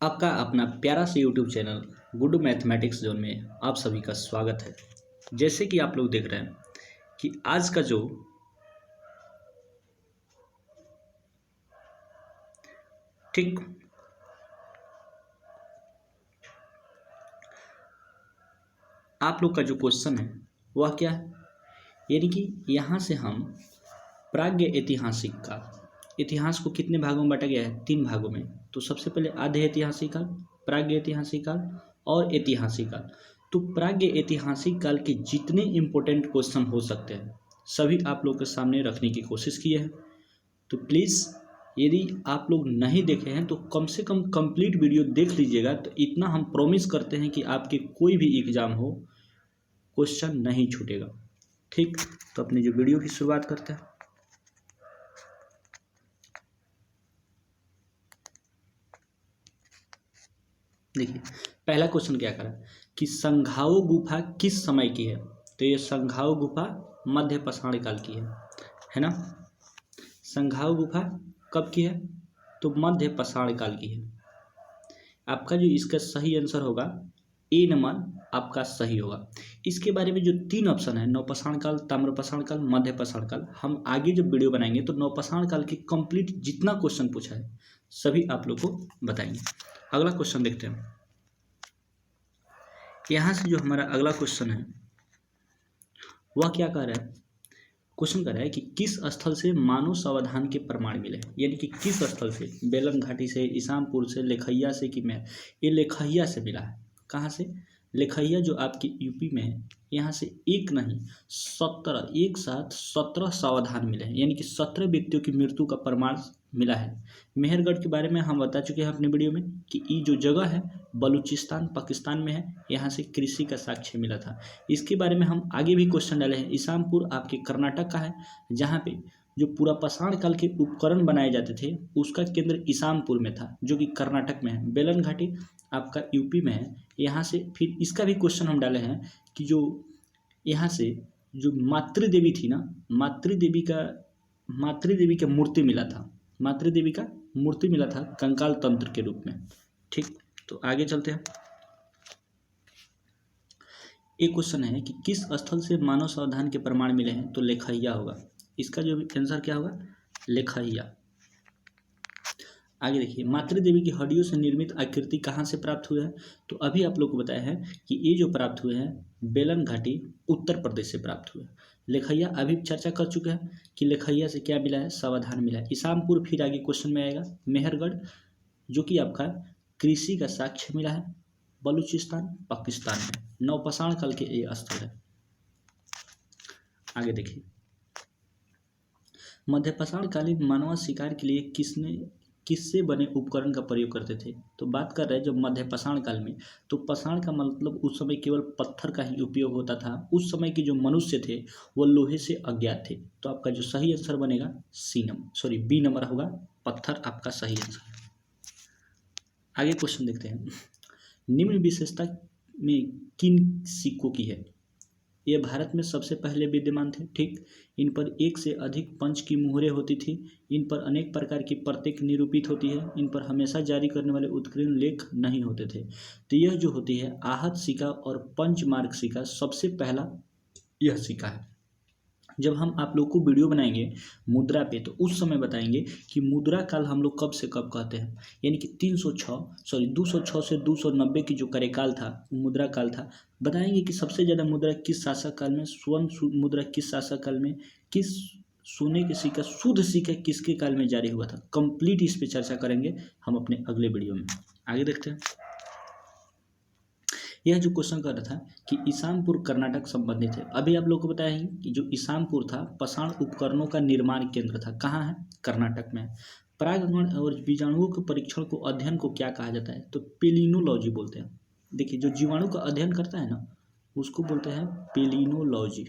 आपका अपना प्यारा सा YouTube channel good mathematics zone में आप सभी का स्वागत है। जैसे कि आप लोग देख रहे हैं कि आज का जो ठीक आप लोग का जो क्वेश्चन है वह क्या है, यानी कि यहाँ से हम प्राग्ञ ऐतिहासिक काल, इतिहास को कितने भागों में बांटा गया है? 3 भागों में। तो सबसे पहले आधे ऐतिहासिक काल, प्राग्ञ ऐतिहासिक काल और ऐतिहासिक काल। तो प्राग्ञ ऐतिहासिक काल के जितने इम्पोर्टेंट क्वेश्चन हो सकते हैं सभी आप लोग के सामने रखने की कोशिश की है। तो प्लीज़ यदि आप लोग नहीं देखे हैं तो कम से कम कंप्लीट वीडियो देख लीजिएगा। तो इतना हम प्रॉमिस करते हैं कि आपके कोई भी एग्ज़ाम हो क्वेश्चन नहीं छूटेगा। ठीक, तो अपनी जो वीडियो की शुरुआत करते हैं। देखिए पहला क्वेश्चन क्या करा कि संघाओ गुफा किस समय की है? तो ये संघाओ गुफा मध्य पाषाण काल की है ना। संघाओ गुफा कब की है? तो मध्य पाषाण काल की है। आपका जो इसका सही आंसर होगा ए नंबर आपका सही होगा। इसके बारे में जो 3 ऑप्शन है, नवपाषाण काल, ताम्रपाषाण काल, मध्य पाषाण काल, हम आगे जब वीडियो बनाएंगे तो नवपाषाण काल की कंप्लीट जितना क्वेश्चन पूछा है सभी आप लोग को बताएंगे। अगला क्वेश्चन देखते हैं। यहाँ से जो हमारा अगला क्वेश्चन है वह क्या कह रहा है? क्वेश्चन कर रहा है कि किस स्थल से मानव सावधान के प्रमाण मिले, यानी कि किस स्थल से? बेलन घाटी से, इसामपुर से, लेखैया से कि मैं? ये लेखैया से मिला है। कहाँ से? लेखैया जो आपकी यूपी में है, यहाँ से एक नहीं 17 एक साथ 17 सावधान मिले हैं, यानी कि 17 व्यक्तियों की मृत्यु का प्रमाण मिला है। मेहरगढ़ के बारे में हम बता चुके हैं अपने वीडियो में कि ये जो जगह है बलूचिस्तान पाकिस्तान में है, यहाँ से कृषि का साक्ष्य मिला था। इसके बारे में हम आगे भी क्वेश्चन डाले हैं। इसामपुर आपके कर्नाटक का है, जहाँ पे जो पूरा पाषाण काल के उपकरण बनाए जाते थे उसका केंद्र इसामपुर में था, जो कि कर्नाटक में है। बेलन घाटी आपका यूपी में है। यहाँ से फिर इसका भी क्वेश्चन हम डाले हैं कि जो यहाँ से जो मातृदेवी थी ना, मातृदेवी का मूर्ति मिला था, मातृदेवी का मूर्ति मिला था कंकाल तंत्र के रूप में। ठीक, तो आगे चलते हैं। एक क्वेश्चन है कि किस स्थल से मानव सावधान के प्रमाण मिले हैं? तो लेखैया होगा। इसका जो आंसर क्या होगा? लेखैया। आगे देखिए, मातृदेवी की हड्डियों से निर्मित आकृति कहाँ से प्राप्त हुए हैं? तो अभी आप लोग को बताया है कि ये जो प्राप्त हुए हैं बेलन घाटी उत्तर प्रदेश से प्राप्त हुए हैं। लेखैया अभी चर्चा कर चुके हैं कि लेखैया से क्या मिला है? सावधान मिला है। इसामपुर फिर आगे क्वेश्चन में आएगा। मेहरगढ़ जो कि आपका कृषि का साक्ष्य मिला है बलूचिस्तान पाकिस्तान में। नवपाषाण काल के ये स्थल है। आगे देखिए, मध्यपाषाण कालीन मानव शिकार के लिए किससे बने उपकरण का प्रयोग करते थे? तो बात कर रहे हैं जब मध्यपाषाण काल में, तो पाषाण का मतलब उस समय केवल पत्थर का ही उपयोग होता था। उस समय के जो मनुष्य थे वो लोहे से अज्ञात थे। तो आपका जो सही आंसर बनेगा बी नंबर होगा, पत्थर आपका सही आंसर है। आगे क्वेश्चन देखते हैं। निम्न विशेषता में किन सिक्कों की है? ये भारत में सबसे पहले विद्यमान थे। ठीक, इन पर एक से अधिक पंच की मुहरें होती थी। इन पर अनेक प्रकार की प्रतीक निरूपित होती है। इन पर हमेशा जारी करने वाले उत्कीर्ण लेख नहीं होते थे। तो यह जो होती है आहत सिक्का और पंच मार्क सिक्का, सबसे पहला यह सिक्का है। जब हम आप लोग को वीडियो बनाएंगे मुद्रा पे तो उस समय बताएंगे कि मुद्रा काल हम लोग कब से कब कहते हैं, यानी कि 206 से 290 की जो कार्यकाल था वो मुद्रा काल था। बताएंगे कि सबसे ज़्यादा मुद्रा किस शासक काल में, स्वर्ण मुद्रा किस शासक काल में, किस सोने के सिक्का शुद्ध सिक्का किसके काल में जारी हुआ था। कंप्लीट इस पर चर्चा करेंगे हम अपने अगले वीडियो में। आगे देखते हैं। यह जो क्वेश्चन कर रहा था कि इसामपुर कर्नाटक संबंधित है। अभी आप लोग को बताया ही कि जो इसामपुर था पाषाण उपकरणों का निर्माण केंद्र था। कहाँ है? कर्नाटक में है। परागण और बीजाणुओं के परीक्षण को अध्ययन को क्या कहा जाता है? तो पेलिनोलॉजी बोलते हैं। देखिए, जो जीवाणु का अध्ययन करता है ना उसको बोलते हैं पेलिनोलॉजी।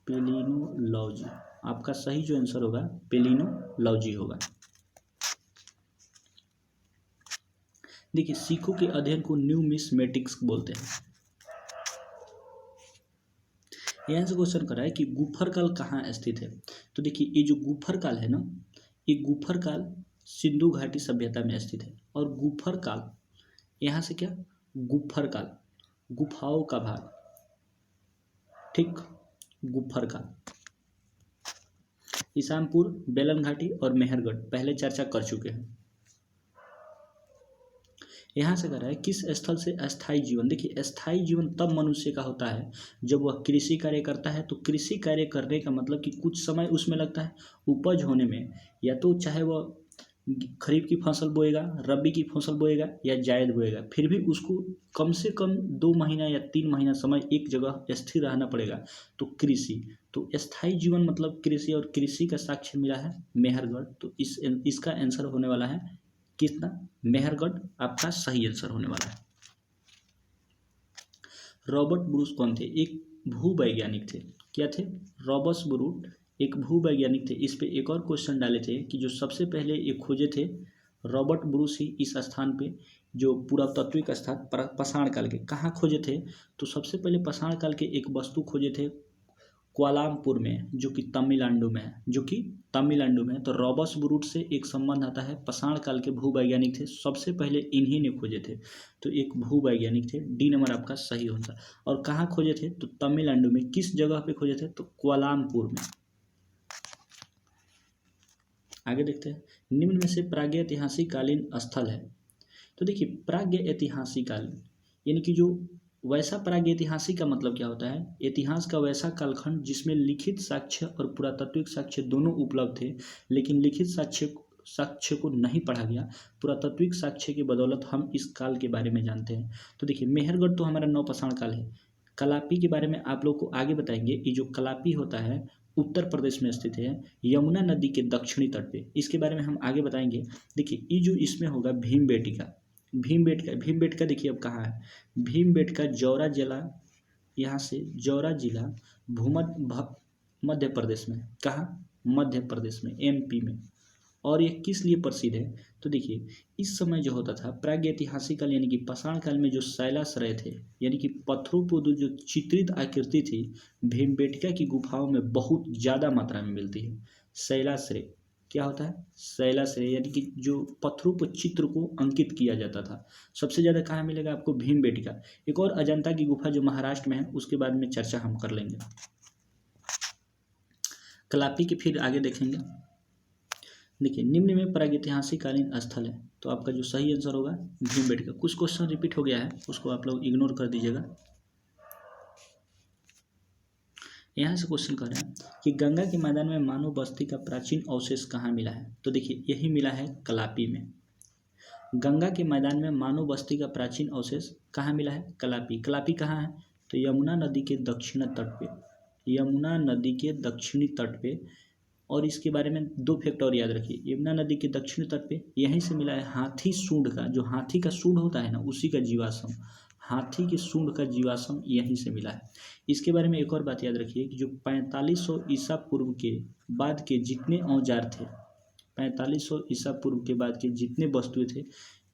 पेलिनोलॉजी आपका सही जो आंसर होगा पेलिनोलॉजी होगा। देखिए, सिक्कों के अध्ययन को न्यूमिस्मेटिक्स बोलते हैं। यहाँ से क्वेश्चन कर रहा है कि गुफर काल कहाँ स्थित है? तो देखिए, ये जो गुफर काल है ना, ये गुफर काल सिंधु घाटी सभ्यता में स्थित है। और गुफर काल, यहाँ से क्या, गुफर काल, गुफाओं का भाग, ठीक, गुफर काल। ईसामपुर, बेलन घाटी और मेहरगढ़ पहले चर्चा कर चुके हैं। यहाँ से कह रहा है किस स्थल से अस्थायी जीवन। देखिए, अस्थायी जीवन तब मनुष्य का होता है जब वह कृषि कार्य करता है। तो कृषि कार्य करने का मतलब कि कुछ समय उसमें लगता है उपज होने में, या तो चाहे वह खरीफ की फसल बोएगा, रबी की फसल बोएगा या जायद बोएगा, फिर भी उसको कम से कम 2 महीना या 3 महीना समय एक जगह स्थिर रहना पड़ेगा। तो कृषि, तो स्थायी जीवन मतलब कृषि, और कृषि का साक्ष्य मिला है मेहरगढ़। तो इसका आंसर होने वाला है कितना, मेहरगढ़ आपका सही आंसर होने वाला है। रॉबर्ट ब्रूस कौन थे, एक भूवैज्ञानिक थे। क्या थे, रॉबर्ट ब्रूस एक भूवैज्ञानिक थे। इस पे एक और क्वेश्चन डाले थे कि जो सबसे पहले ये खोजे थे रॉबर्ट ब्रूस ही इस स्थान पे, जो पुरातात्विक स्थान पाषाण काल के, कहाँ खोजे थे, तो सबसे पहले पाषाण काल के एक वस्तु खोजे थे क्वालालंपुर में, जो कि तमिलनाडु में है, जो कि तमिलनाडु में है। तो रॉबर्ट ब्रूस से एक संबंध आता है, पाषाण काल के भूवैज्ञानिक थे, सबसे पहले इन्हीं ने खोजे थे। तो एक भूवैज्ञानिक थे, डी नंबर आपका सही होता। और कहाँ खोजे थे, तो तमिलनाडु में। किस जगह पे खोजे थे, तो क्वालालंपुर में। आगे देखते हैं, निम्न में से प्रागैतिहासिक कालीन स्थल है। तो देखिए, प्रागैतिहासिक काल यानी कि जो वैसा, प्रागैतिहासिक का मतलब क्या होता है, इतिहास का वैसा कालखंड जिसमें लिखित साक्ष्य और पुरातात्विक साक्ष्य दोनों उपलब्ध थे, लेकिन लिखित साक्ष्य को नहीं पढ़ा गया। पुरातात्विक साक्ष्य की बदौलत हम इस काल के बारे में जानते हैं। तो देखिए, मेहरगढ़ तो हमारा नवपाषाण काल है। कलापी के बारे में आप लोग को आगे बताएंगे। ये जो कलापी होता है उत्तर प्रदेश में स्थित है, यमुना नदी के दक्षिणी तट पे। इसके बारे में हम आगे बताएंगे। देखिए, ये जो इसमें होगा भीमबेटका, भीमबेटका देखिए अब कहाँ है, भीमबेटका जौरा जिला, यहाँ से जौरा जिला मध्य प्रदेश में। कहाँ, मध्य प्रदेश में, एमपी में। और ये किस लिए प्रसिद्ध है, तो देखिए, इस समय जो होता था प्रागैतिहासिक काल यानी कि पाषाण काल में, जो शैलाश्रय थे यानी कि पत्थरों पर जो चित्रित आकृति थी, भीमबेटका की गुफाओं में बहुत ज़्यादा मात्रा में मिलती है। शैलाश्रय क्या होता है, शैलाश्रय यानी कि जो पत्थरों पर चित्र को अंकित किया जाता था, सबसे ज़्यादा कहाँ मिलेगा आपको, भीमबेटका। एक और अजंता की गुफा जो महाराष्ट्र में है, उसके बाद में चर्चा हम कर लेंगे। कलापी के फिर आगे देखेंगे। देखिए, निम्न में प्रागैतिहासिक कालीन स्थल है, तो आपका जो सही आंसर होगा भीमबेटका। कुछ क्वेश्चन रिपीट हो गया है, उसको आप लोग इग्नोर कर दीजिएगा। यहाँ से क्वेश्चन कर रहे हैं कि गंगा के मैदान में मानव बस्ती का प्राचीन अवशेष कहाँ मिला है, तो देखिए, यही मिला है कलापी में। गंगा के मैदान में मानव बस्ती का प्राचीन अवशेष कहाँ मिला है, कलापी। कलापी कहाँ है, तो यमुना नदी के दक्षिणी तट पे, यमुना नदी के दक्षिणी तट पे। और इसके बारे में 2 फैक्ट और याद रखिए, यमुना नदी के दक्षिणी तट पे यहीं से मिला है हाथी सूंड का, जो हाथी का सूंड होता है ना, उसी का जीवाश्म, हाथी के सूंड का जीवाश्म यहीं से मिला है। इसके बारे में एक और बात याद रखिए कि जो 4500 ईसा पूर्व के बाद के जितने औजार थे, 4500 ईसा पूर्व के बाद के जितने वस्तुएं थे,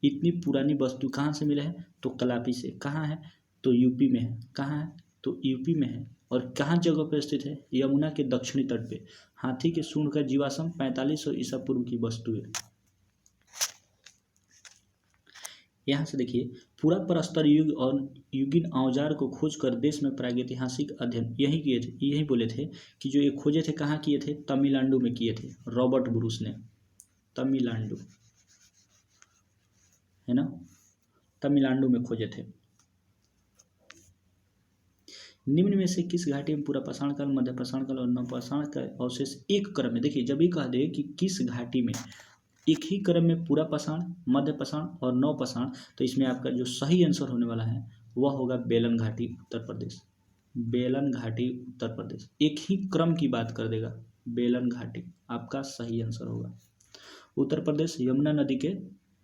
इतनी पुरानी वस्तु कहाँ से मिले हैं, तो कलापी से। कहाँ है, तो यूपी में है। कहाँ है, तो यूपी में है। और कहाँ जगह पर स्थित है, यमुना के दक्षिणी तट पे। हाथी के सूंड का जीवाश्म 4500 ईसा पूर्व की वस्तु है। यहाँ से देखिए, पूरा प्रस्तर युग और युगीन औजार को खोजकर देश में प्रागैतिहासिक अध्ययन यही किए थे, यही बोले थे कि जो ये खोजे थे कहाँ किए थे, तमिलनाडु में किए थे रॉबर्ट ब्रूस ने। तमिलनाडु है ना, तमिलनाडु में खोजे थे। निम्न में से किस घाटी में पूरा पाषाण काल, मध्य पाषाण काल और नवपाषाण का अवशेष एक क्रम में। देखिए, जब ये कह दे कि किस घाटी में, एक ही क्रम में पूरा पाषाण, मध्य पाषाण और नवपाषाण, तो इसमें आपका जो सही आंसर होने वाला है वह होगा बेलन घाटी, उत्तर प्रदेश। बेलन घाटी, उत्तर प्रदेश, एक ही क्रम की बात कर देगा, बेलन घाटी आपका सही आंसर होगा। उत्तर प्रदेश, यमुना नदी के,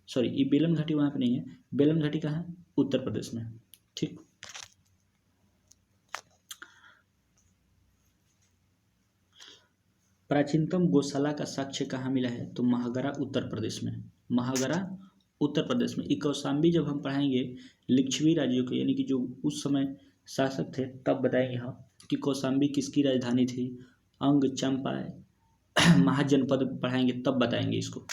सॉरी, ये बेलन घाटी वहाँ पे नहीं है, बेलन घाटी कहाँ है, उत्तर प्रदेश में। ठीक, प्राचीनतम गौशाला का साक्ष्य कहाँ मिला है, तो महागरा, उत्तर प्रदेश में। महागरा, उत्तर प्रदेश में। ये कौशाम्बी जब हम पढ़ाएंगे लिच्छवी राज्यों को, यानी कि जो उस समय शासक थे, तब बताएंगे हम कि कौशाम्बी किसकी राजधानी थी। अंग, चंपा, महाजनपद पढ़ाएंगे तब बताएंगे इसको।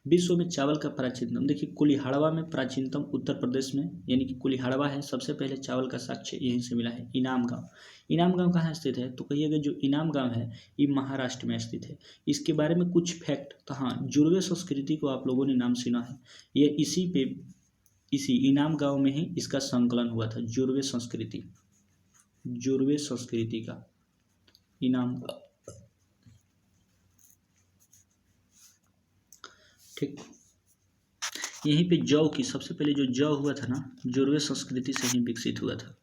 विश्व में चावल का प्राचीनतम, देखिए कुल्हाड़वा में प्राचीनतम उत्तर प्रदेश में, यानी कि कुल्हाड़वा है सबसे पहले चावल का साक्ष्य यहीं से मिला है। इनाम गांव, इनाम गांव कहाँ स्थित है? तो कहिएगा जो इनाम गांव है ये महाराष्ट्र में स्थित है। इसके बारे में कुछ फैक्ट, तो हाँ, जुर्वे संस्कृति को आप लोगों ने नाम सुना है, ये इसी इनाम गांव में ही इसका संकलन हुआ था। जुर्वे संस्कृति, जुर्वे संस्कृति का इनाम, ठीक। यहीं पे जौ की सबसे पहले जो जौ हुआ था ना, जुर्वे संस्कृति से ही विकसित हुआ था।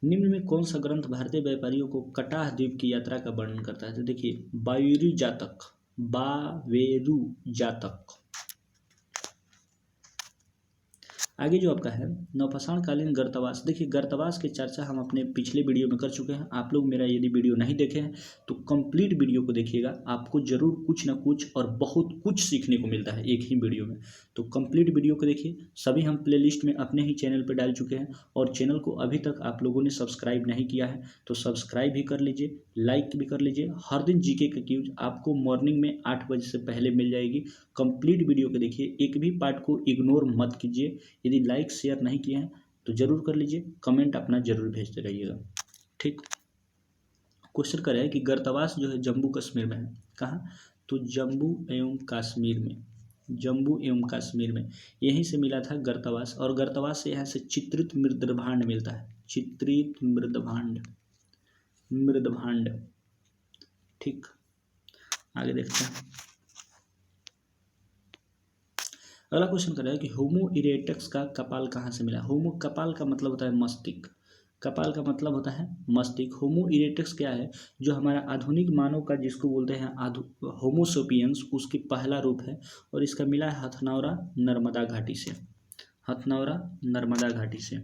निम्न में कौन सा ग्रंथ भारतीय व्यापारियों को कटाह द्वीप की यात्रा का वर्णन करता है? तो देखिए बावेरू जातक, बावेरू जातक। आगे जो आपका है नवपाषाण कालीन गर्तवास, देखिए गर्तवास की चर्चा हम अपने पिछले वीडियो में कर चुके हैं। आप लोग मेरा यदि वीडियो नहीं देखे हैं तो कंप्लीट वीडियो को देखिएगा, आपको जरूर कुछ ना कुछ और बहुत कुछ सीखने को मिलता है एक ही वीडियो में। तो कंप्लीट वीडियो को देखिए, सभी हम प्लेलिस्ट में अपने ही चैनल पर डाल चुके हैं। और चैनल को अभी तक आप लोगों ने सब्सक्राइब नहीं किया है तो सब्सक्राइब भी कर लीजिए, लाइक भी कर लीजिए। हर दिन जीके का क्यूज आपको मॉर्निंग में 8 बजे से पहले मिल जाएगी। कंप्लीट वीडियो को देखिए, एक भी पार्ट को इग्नोर मत कीजिए। यदि लाइक शेयर नहीं किए हैं तो जरूर कर लीजिए, कमेंट अपना जरूर भेजते रहिएगा, ठीक। क्वेश्चन कर रहा है कि गर्तवास जो है जम्मू कश्मीर में है। कहाँ? तो जम्मू एवं कश्मीर में, जम्मू एवं कश्मीर में यहीं से मिला था गर्तवास। और गर्तवास से यहाँ से चित्रित मृदभांड मिलता है, चित्रित मृदभांड, मृदभांड, ठीक। आगे देखते हैं। अगला क्वेश्चन कर रहा है कि होमो इरेक्टस का कपाल कहाँ से मिला? होमो, कपाल का मतलब होता है मस्तिष्क, कपाल का मतलब होता है मस्तिष्क। होमो इरेक्टस क्या है? जो हमारा आधुनिक मानव का जिसको बोलते हैं होमो सेपियंस, उसकी पहला रूप है। और इसका मिला है हथनौरा नर्मदा घाटी से, हथनौरा नर्मदा घाटी से।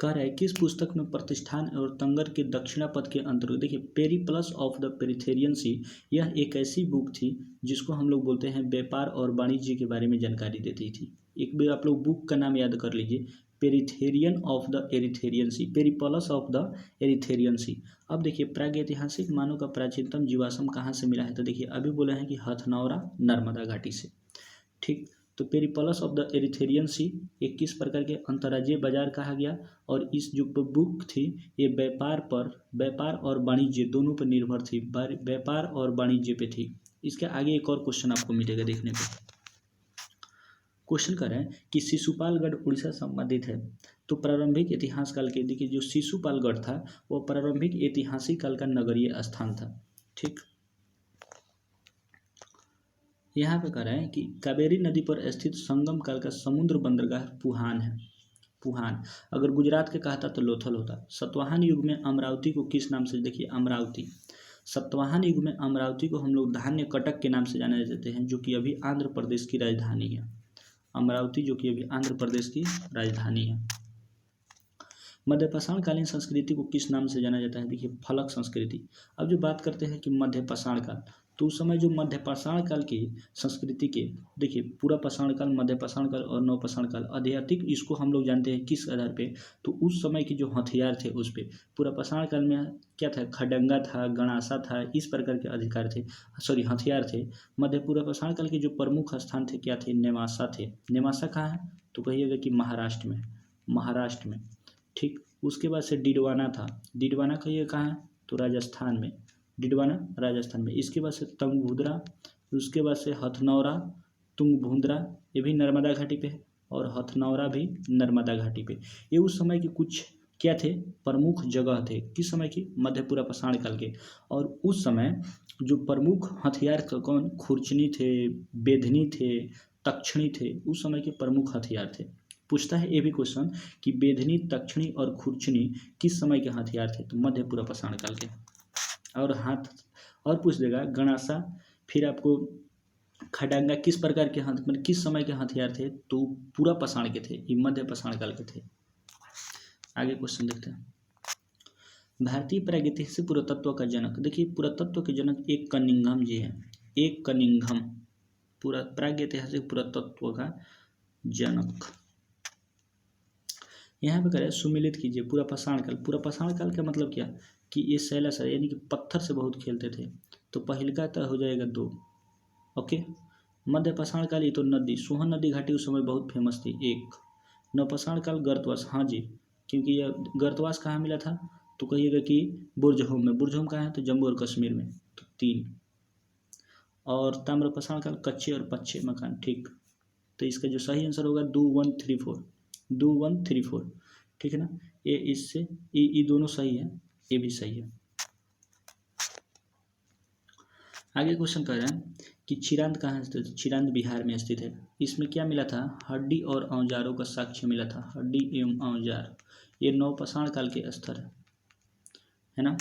कह रहा है किस पुस्तक में प्रतिष्ठान और तंगर के दक्षिणापथ के अंतर्गत, देखिए पेरिप्लस ऑफ द पेरिथेरियन सी, यह एक ऐसी बुक थी जिसको हम लोग बोलते हैं व्यापार और वाणिज्य के बारे में जानकारी देती थी। एक बार आप लोग बुक का नाम याद कर लीजिए, Periplus of the Erythraean Sea, Periplus of the Erythraean Sea. अब देखिए प्रागैतिहासिक मानव का प्राचीनतम जीवाश्म कहाँ से मिला है? तो देखिए अभी बोला है कि हथनौरा नर्मदा घाटी से, ठीक। तो पेरिप्लस ऑफ द एरिथेरियन सी एक किस प्रकार के अंतर्राज्यीय बाजार कहा गया? और इस जो बुक थी ये व्यापार और वाणिज्य दोनों पर निर्भर थी, व्यापार और वाणिज्य पे थी। इसके आगे एक और क्वेश्चन आपको मिलेगा देखने को। क्वेश्चन कर रहे हैं कि शिशुपालगढ़ उड़ीसा संबंधित है। तो प्रारंभिक इतिहास काल के, देखिए जो शिशुपालगढ़ था वो प्रारंभिक ऐतिहासिक काल का नगरीय स्थान था, ठीक। यहाँ पे कह रहे हैं कि कावेरी नदी पर स्थित संगम काल का समुद्र बंदरगाह पुहान है। पुहान अगर गुजरात के कहता तो लोथल होता। सतवाहन युग में अमरावती को किस नाम से, देखिए अमरावती, सतवाहन युग में अमरावती को हम लोग धान्य कटक के नाम से जाने जाते हैं, जो कि अभी आंध्र प्रदेश की राजधानी है। अमरावती जो कि अभी आंध्र प्रदेश की राजधानी है। मध्यपाषाण कालीन संस्कृति को किस नाम से जाना जाता है? देखिए फलक संस्कृति। अब जो बात करते हैं कि मध्यपाषाण काल, तो उस समय जो मध्यपाषाण काल की संस्कृति के, देखिए पूरा पाषाण काल, मध्यपाषाण काल और नवपाषाण काल, अधिक इसको हम लोग जानते हैं किस आधार पे? तो उस समय के जो हथियार थे उस पे। पूरा पाषाण काल में क्या था? खडंगा था, गणासा था, इस प्रकार के हथियार थे। पूरा पाषाण काल के जो प्रमुख स्थान थे क्या थे? नेवासा थे। नेवासा कहाँ है? तो कहिएगा कि महाराष्ट्र में, महाराष्ट्र में, ठीक। उसके बाद से डिडवाना था, डिडवाना कहिए कहाँ है? तो राजस्थान में, डिडवाना राजस्थान में। इसके बाद से तुंगभद्रा, उसके बाद से हथनौरा, तुंगभद्रा ये भी नर्मदा घाटी पे है, और हथनौरा भी नर्मदा घाटी पे। ये उस समय के कुछ क्या थे? प्रमुख जगह थे। किस समय की? मध्यपूरा पाषाण काल के। और उस समय जो प्रमुख हथियार कौन? खुरचनी थे, बेधनी थे, तक्षणी थे, उस समय के प्रमुख हथियार थे। पूछता है ये भी क्वेश्चन कि बेधनी, तक्षणी और खुरचनी किस समय के हथियार थे? तो मध्यपूरा पाषाण काल के। और पूछ देगा गणासा, फिर आपको खडांगा किस प्रकार के मतलब किस समय के हथियार थे? तो पूरा पाषाण के थे, ये मध्य पाषाण काल के थे। आगे क्वेश्चन देखते हैं। भारतीय प्रागैतिहासिक पुरातत्व का जनक, देखिए पुरातत्व के जनक एक कनिंघम जी है, एक कनिंघम पूरा प्रागैतिहासिक पुरातत्व का जनक। यहाँ पे करें सुमिलित कीजिए पूरा पाषाण काल। पूरा पाषाण काल का मतलब क्या? कि ये शैलाश यानी कि पत्थर से बहुत खेलते थे। तो पहल का तो हो जाएगा 2। ओके। मध्य पाषाण काल, ये तो नदी, सोहन नदी घाटी उस समय बहुत फेमस थी, 1। नवपाषाण काल गर्तवास, हाँ जी, क्योंकि यह गर्तवास कहाँ मिला था, तो कहिएगा कि बुर्जहोम में। बुर्जहोम कहाँ है, तो जम्मू और कश्मीर में, तो 3। और ताम्रपाषाण काल कच्चे और पच्चे मकान, ठीक। तो इसका जो सही आंसर होगा 2 1 3 4, 2 1 3 4, ठीक है ना। ये इससे ये दोनों सही है, ये भी सही है। आगे क्वेश्चन कह रहे हैं कि चिरांद कहाँ स्थित है। चिरांद बिहार में स्थित है। इसमें क्या मिला था, हड्डी और औजारों का साक्ष्य मिला था, हड्डी एवं औजार। ये नवपाषाण काल के स्तर है ना।